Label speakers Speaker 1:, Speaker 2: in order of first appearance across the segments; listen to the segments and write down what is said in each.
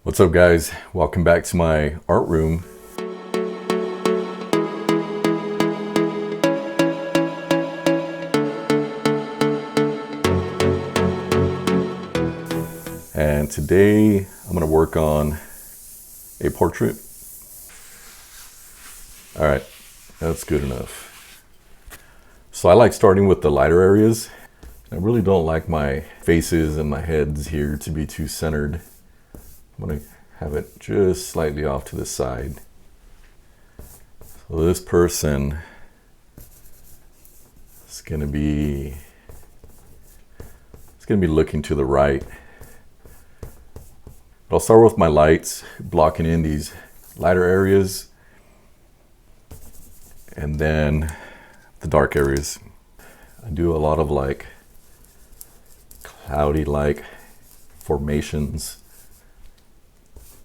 Speaker 1: What's up, guys? Welcome back to my art room. And today I'm going to work on a portrait. All right, that's good enough. So I like starting with the lighter areas. I really don't like my faces and my heads here to be too centered. I'm going to have it just slightly off to the side. So this person is going to be looking to the right. But I'll start with my lights, blocking in these lighter areas, and then the dark areas. I do a lot of like cloudy like formations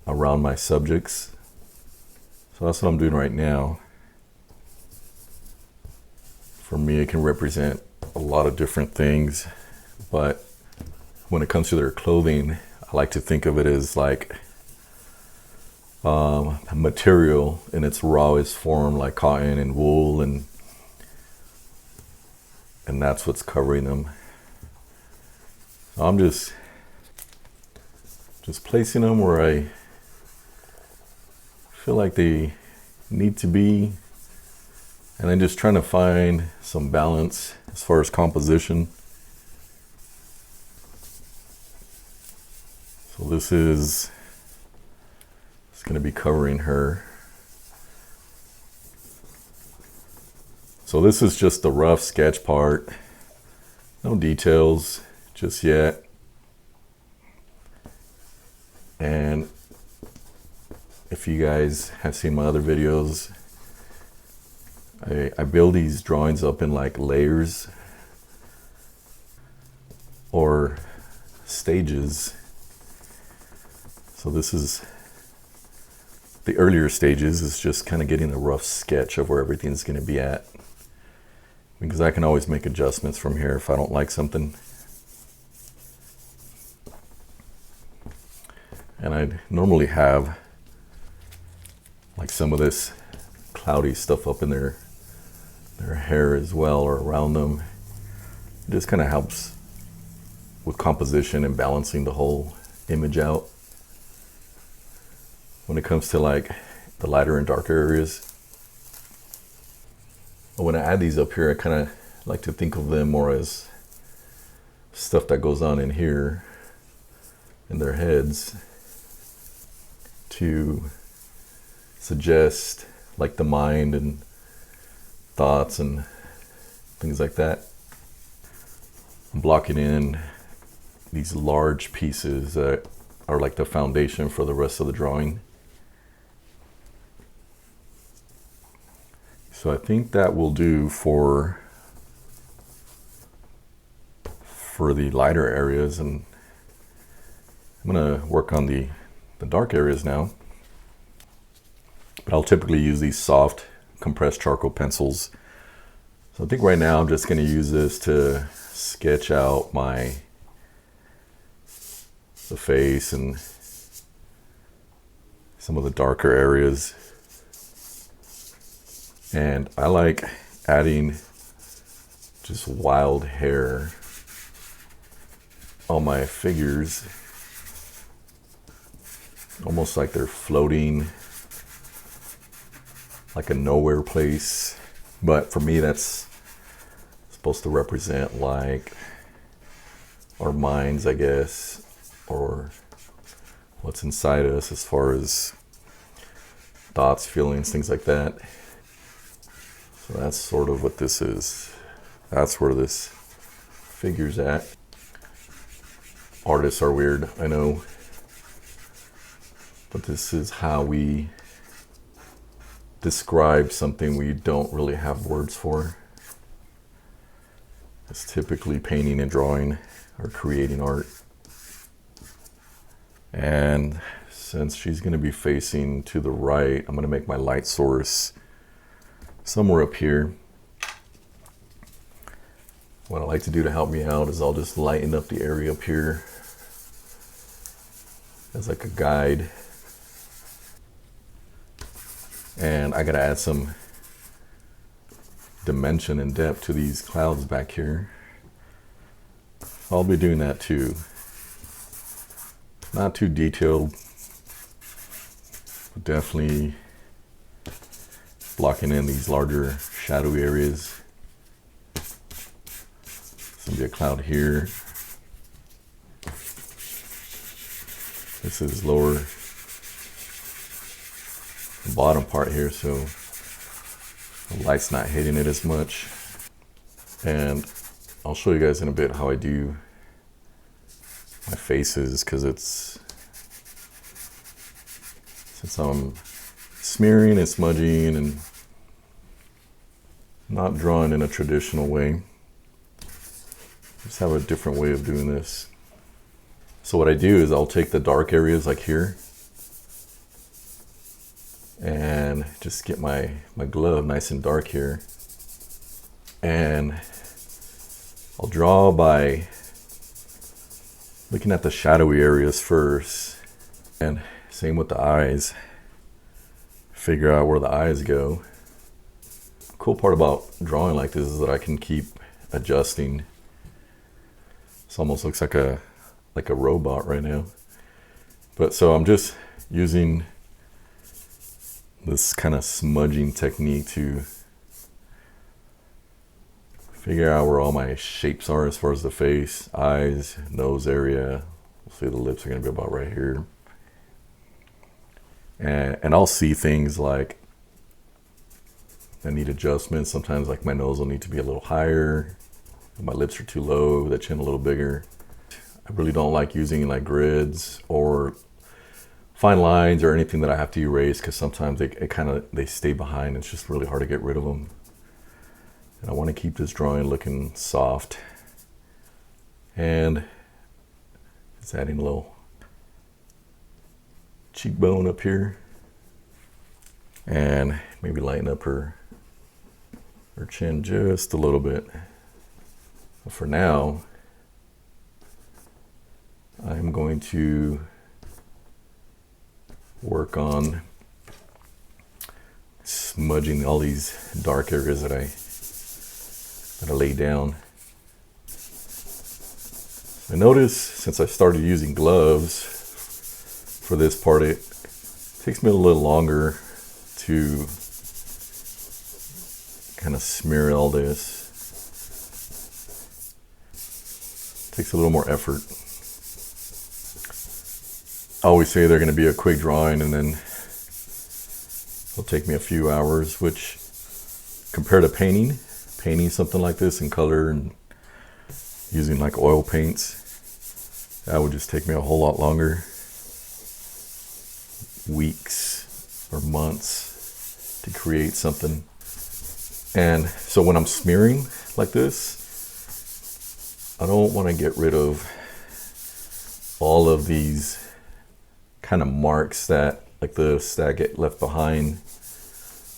Speaker 1: around my subjects. So that's what I'm doing right now. For me, it can represent a lot of different things, but when it comes to their clothing, I like to think of it as like material in its rawest form, like cotton and wool, and that's what's covering them. So I'm just placing them where I feel like they need to be, and then just trying to find some balance as far as composition. So this is going to be covering her. So this is just the rough sketch part, no details just yet. And if you guys have seen my other videos, I build these drawings up in like layers or stages. So this is the earlier stages, is just kind of getting a rough sketch of where everything's going to be at, because I can always make adjustments from here if I don't like something. And I normally have like some of this cloudy stuff up in their hair as well, or around them. It just kind of helps with composition and balancing the whole image out. When it comes to like the lighter and darker areas, but when I add these up here, I kind of like to think of them more as stuff that goes on in here in their heads, to suggest like the mind and thoughts and things like that. I'm blocking in these large pieces that are like the foundation for the rest of the drawing. So I think that will do for the lighter areas, and I'm going to work on the dark areas now. But I'll typically use these soft compressed charcoal pencils. So I think right now I'm just going to use this to sketch out the face and some of the darker areas. And I like adding just wild hair on my figures, almost like they're floating like a nowhere place. But for me, that's supposed to represent like our minds, I guess, or what's inside us as far as thoughts, feelings, things like that. So that's sort of what this is. That's where this figure's at. Artists are weird, I know, but this is how we describe something we don't really have words for. It's typically painting and drawing or creating art. And since she's going to be facing to the right, I'm going to make my light source somewhere up here. What I like to do to help me out is I'll just lighten up the area up here as like a guide. And I gotta add some dimension and depth to these clouds back here. I'll be doing that too. Not too detailed, but definitely blocking in these larger shadowy areas. This will be a cloud here. This is lower, the bottom part here, so the light's not hitting it as much. And I'll show you guys in a bit how I do my faces, because since I'm smearing and smudging and not drawing in a traditional way, just have a different way of doing this. So what I do is I'll take the dark areas like here and just get my glove nice and dark here, and I'll draw by looking at the shadowy areas first, and same with the eyes. Figure out where the eyes go. Cool part about drawing like this is that I can keep adjusting. This almost looks like a robot right now. But so I'm just using this kind of smudging technique to figure out where all my shapes are as far as the face, eyes, nose area. We'll see the lips are gonna be about right here. And I'll see things like that need adjustments. Sometimes like my nose will need to be a little higher. My lips are too low, the chin a little bigger. I really don't like using like grids or fine lines or anything that I have to erase, because sometimes they stay behind. It's just really hard to get rid of them. And I want to keep this drawing looking soft. And it's adding a little cheekbone up here. And maybe lighten up her chin just a little bit. But for now, I'm going to work on smudging all these dark areas that I laid down. I notice since I started using gloves for this part, it takes me a little longer to kind of smear all this. It takes a little more effort. I always say they're going to be a quick drawing, and then it'll take me a few hours, which compared to painting something like this in color and using like oil paints, that would just take me a whole lot longer. Weeks or months to create something. And so when I'm smearing like this, I don't want to get rid of all of these kind of marks that get left behind.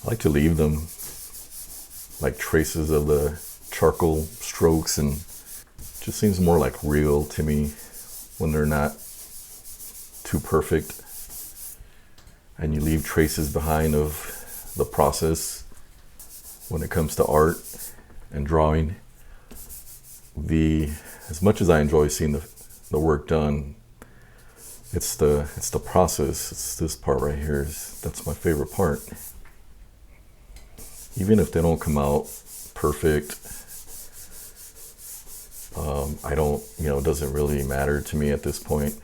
Speaker 1: I like to leave them like traces of the charcoal strokes, and it just seems more like real to me when they're not too perfect and you leave traces behind of the process. When it comes to art and drawing, as much as I enjoy seeing the work done, it's the process. It's this part right here. That's my favorite part. Even if they don't come out perfect, I don't, it doesn't really matter to me at this point.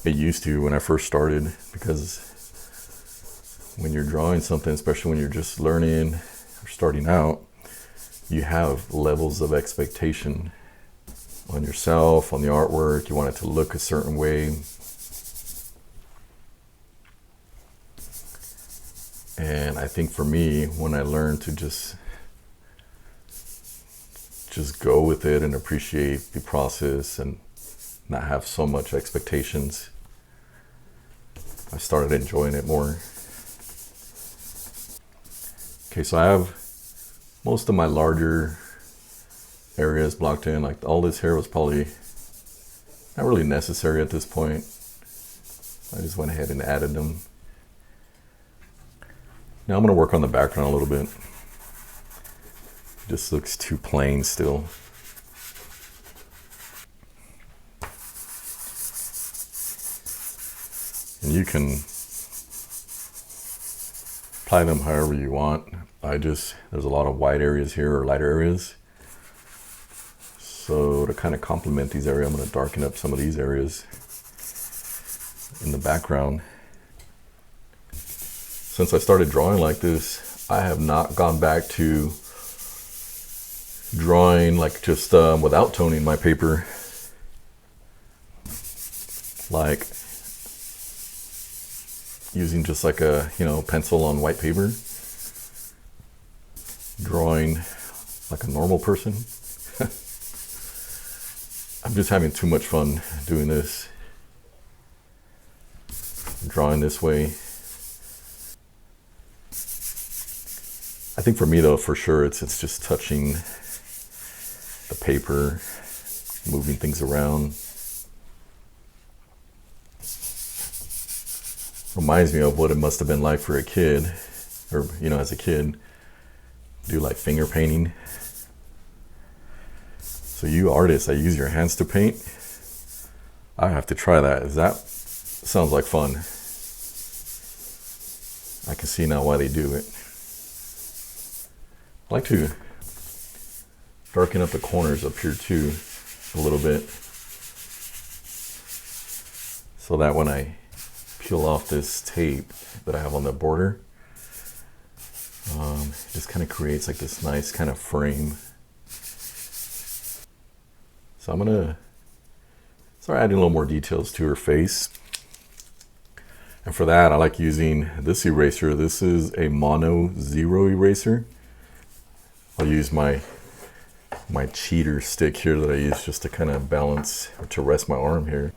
Speaker 1: It used to when I first started, because when you're drawing something, especially when you're just learning or starting out, you have levels of expectation on yourself, on the artwork. You want it to look a certain way. And I think for me, when I learned to just go with it and appreciate the process and not have so much expectations, I started enjoying it more. Okay, so I have most of my larger areas blocked in. Like all this hair was probably Not really necessary at this point. I just went ahead and added them. Now I'm going to work on the background a little bit. It just looks too plain still. And you can apply them however you want. There's a lot of white areas here, or lighter areas. So to kind of complement these areas, I'm going to darken up some of these areas in the background. Since I started drawing like this, I have not gone back to drawing like just without toning my paper. Like using just like a, pencil on white paper. Drawing like a normal person. I'm just having too much fun doing this. Drawing this way. I think for me though, for sure, it's just touching the paper, moving things around. Reminds me of what it must have been like for a kid, or as a kid, do like finger painting. So you artists that use your hands to paint, I have to try that. That sounds like fun. I can see now why they do it. I like to darken up the corners up here too a little bit, so that when I peel off this tape that I have on the border, it just kind of creates like this nice kind of frame. So I'm gonna start adding a little more details to her face. And for that, I like using this eraser. This is a mono 0 eraser. I'll use my cheater stick here that I use just to kind of balance, or to rest my arm here.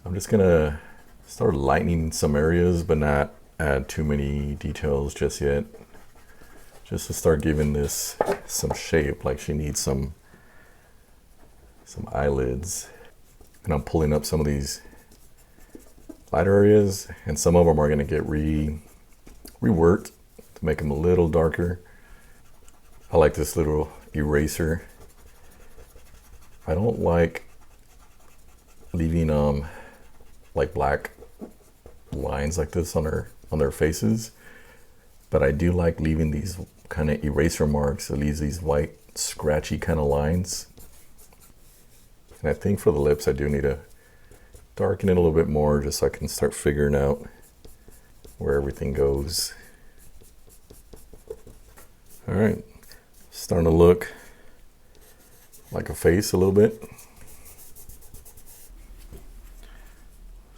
Speaker 1: I'm just gonna start lightening some areas, but not add too many details just yet. Just to start giving this some shape, like she needs some eyelids. And I'm pulling up some of these lighter areas, and some of them are gonna get reworked to make them a little darker. I like this little eraser. I don't like leaving like black lines like this on their faces, but I do like leaving these kind of eraser marks. It leaves these white scratchy kind of lines. And I think for the lips I do need to darken it a little bit more, just so I can start figuring out where everything goes. All right, starting to look like a face a little bit.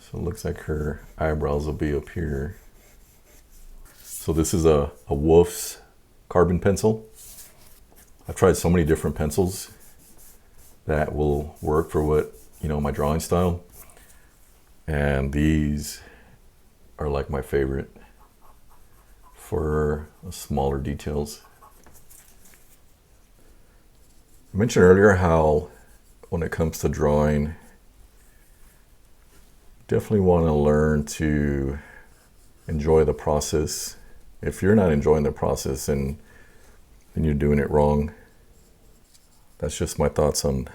Speaker 1: So it looks like her eyebrows will be up here. So this is a Wolf's carbon pencil. I've tried so many different pencils that will work for what, my drawing style. And these are like my favorite for smaller details. I mentioned earlier how when it comes to drawing, definitely want to learn to enjoy the process. If you're not enjoying the process, and you're doing it wrong. That's just my thoughts on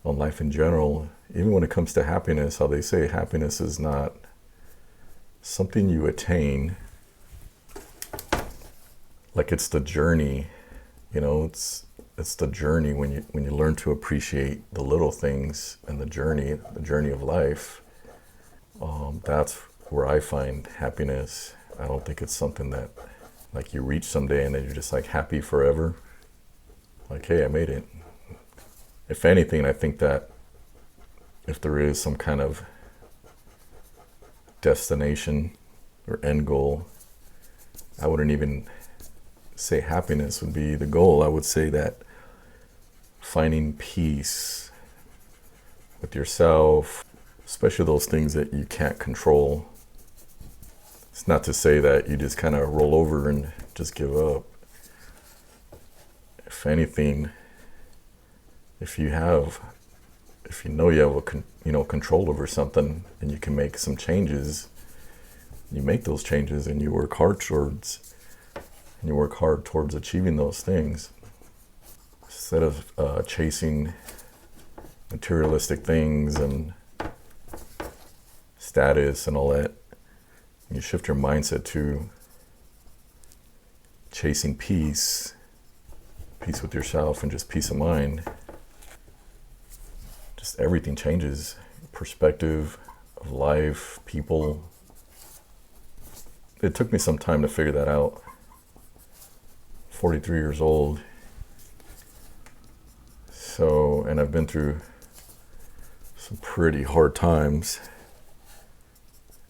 Speaker 1: life in general. Even when it comes to happiness, how they say happiness is not something you attain. Like it's the journey, it's the journey when you learn to appreciate the little things and the journey of life. That's where I find happiness. I don't think it's something that like you reach someday and then you're just like happy forever. Like, hey, I made it. If anything, I think that if there is some kind of destination or end goal, I wouldn't even say happiness would be the goal. I would say that finding peace with yourself, especially those things that you can't control. It's not to say that you just kind of roll over and just give up. If anything, if you have if you know you have control over something and you can make some changes, you make those changes and you work hard towards achieving those things instead of chasing materialistic things and status and all that. You shift your mindset to chasing peace with yourself and just peace of mind. Just everything changes. Perspective of life, people. It took me some time to figure that out. 43 years old. So, and I've been through some pretty hard times.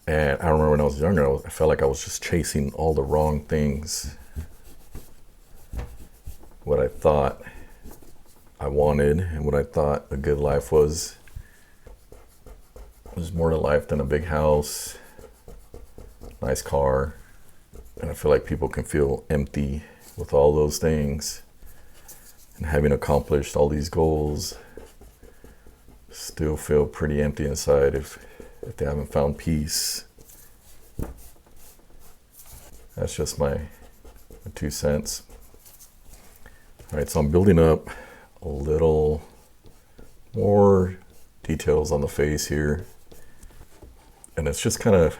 Speaker 1: And I remember when I was younger, I felt like I was just chasing all the wrong things. What I thought I wanted and what I thought a good life was. There's more to life than a big house, nice car. And I feel like people can feel empty with all those things. And having accomplished all these goals, still feel pretty empty inside if they haven't found peace. That's just my 2 cents. All right, so I'm building up a little more details on the face here. And it's just kind of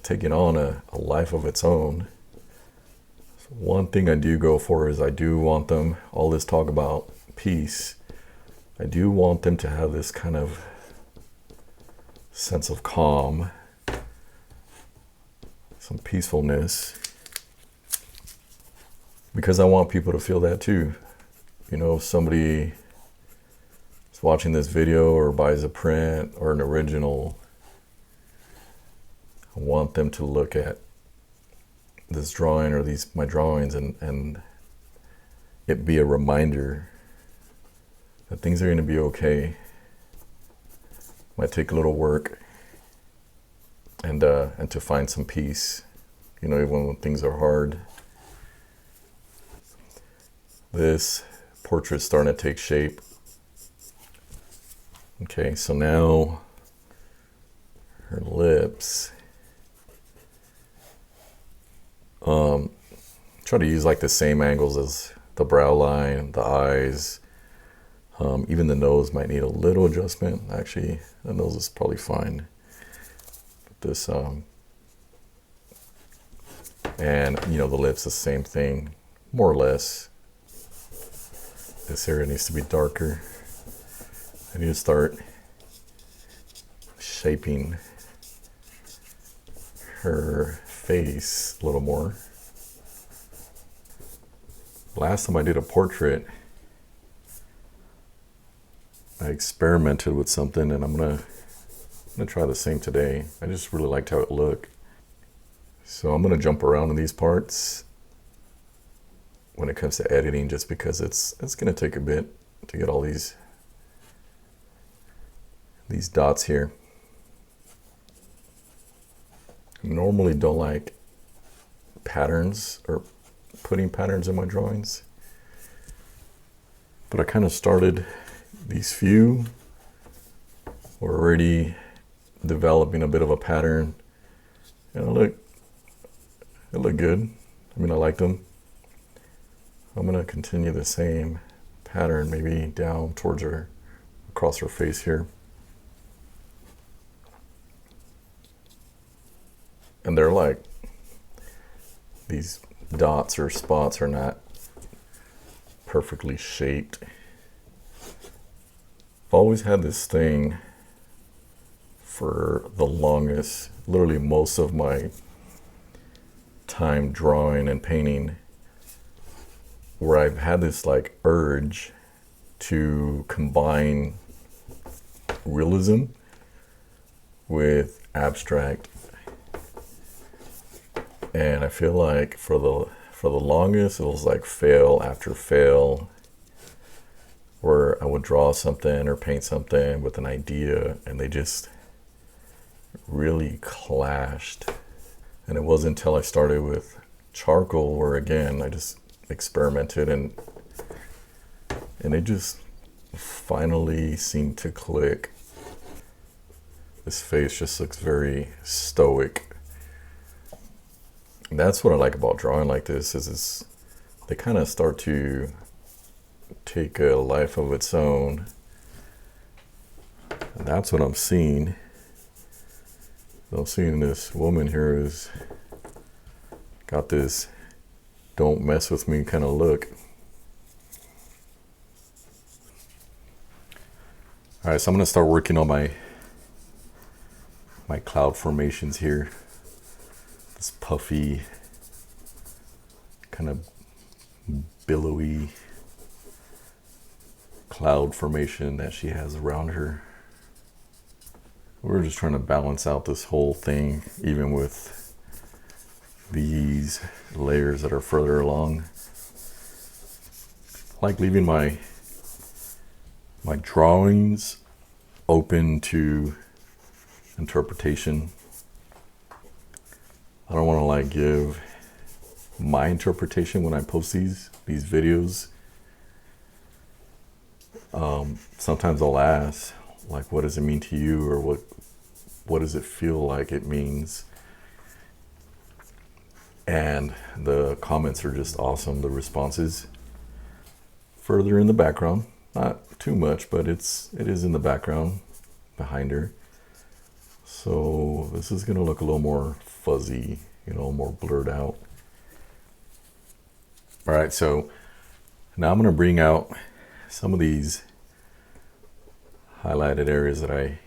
Speaker 1: taking on a life of its own. So one thing I do go for is I do want them, all this talk about peace, I do want them to have this kind of sense of calm, some peacefulness, because I want people to feel that too. You know, if somebody is watching this video or buys a print or an original, I want them to look at this drawing or my drawings and it be a reminder that things are going to be okay. Might take a little work and to find some peace, you know, even when things are hard. This portrait's starting to take shape. Okay, so now her lips. Try to use like the same angles as the brow line, the eyes. Even the nose might need a little adjustment. Actually, the nose is probably fine. But this, and you know, the lips, the same thing, more or less. This area needs to be darker. I need to start shaping her face a little more. Last time I did a portrait, I experimented with something, and I'm gonna try the same today. I just really liked how it looked. So I'm gonna jump around in these parts when it comes to editing, just because it's gonna take a bit to get all these dots here. I normally don't like patterns or putting patterns in my drawings, but I kind of started these few. We're already developing a bit of a pattern, and it looked good. I mean, I liked them. I'm gonna continue the same pattern, maybe down towards her, across her face here. And they're like, these dots or spots are not perfectly shaped. I've always had this thing for the longest, literally most of my time drawing and painting, where I've had this like urge to combine realism with abstract. And I feel like for the longest, it was like fail after fail, where I would draw something or paint something with an idea, and they just really clashed. And it wasn't until I started with charcoal, where again, I just experimented and it just finally seem to click. This face just looks very stoic. And that's what I like about drawing like this, is they kind of start to take a life of its own. And that's what I'm seeing. I'm seeing this woman here who's got this don't mess with me kind of look. All right, so I'm gonna start working on my cloud formations here. This puffy, kind of billowy cloud formation that she has around her. We're just trying to balance out this whole thing, even with these layers that are further along. I like leaving my drawings open to interpretation. I don't want to like give my interpretation when I post these videos. Sometimes I'll ask, like, what does it mean to you, or what does it feel like it means? And the comments are just awesome, the responses. Further in the background, not too much, but it is in the background behind her. So this is gonna look a little more fuzzy, you know, more blurred out. All right, so now I'm gonna bring out some of these highlighted areas that I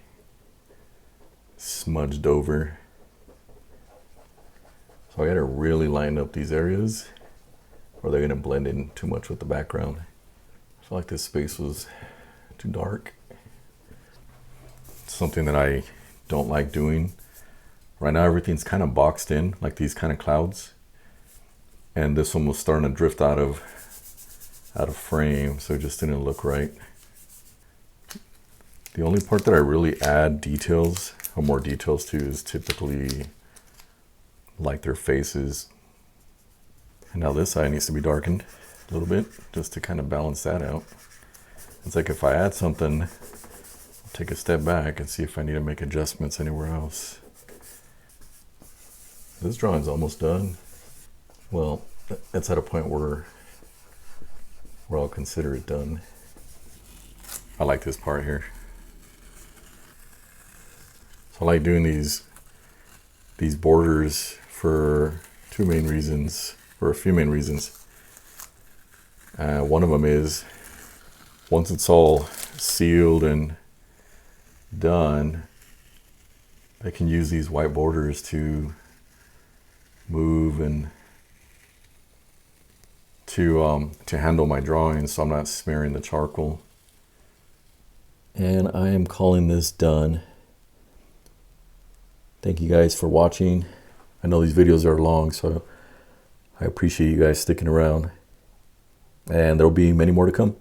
Speaker 1: smudged over. So I gotta really line up these areas, or they're gonna blend in too much with the background. I feel like this space was too dark. Something that I don't like doing. Right now everything's kind of boxed in, like these kind of clouds. And this one was starting to drift out of frame, so it just didn't look right. The only part that I really add details, or more details to, is typically like their faces. And now this side needs to be darkened a little bit, just to kind of balance that out. It's like if I add something, I'll take a step back and see if I need to make adjustments anywhere else. This drawing's almost done. Well, it's at a point where I'll consider it done. I like this part here. So I like doing these borders for a few main reasons. One of them is, once it's all sealed and done, I can use these white borders to move and to handle my drawings, so I'm not smearing the charcoal. And I am calling this done. Thank you guys for watching. I know these videos are long, so I appreciate you guys sticking around. And there'll be many more to come.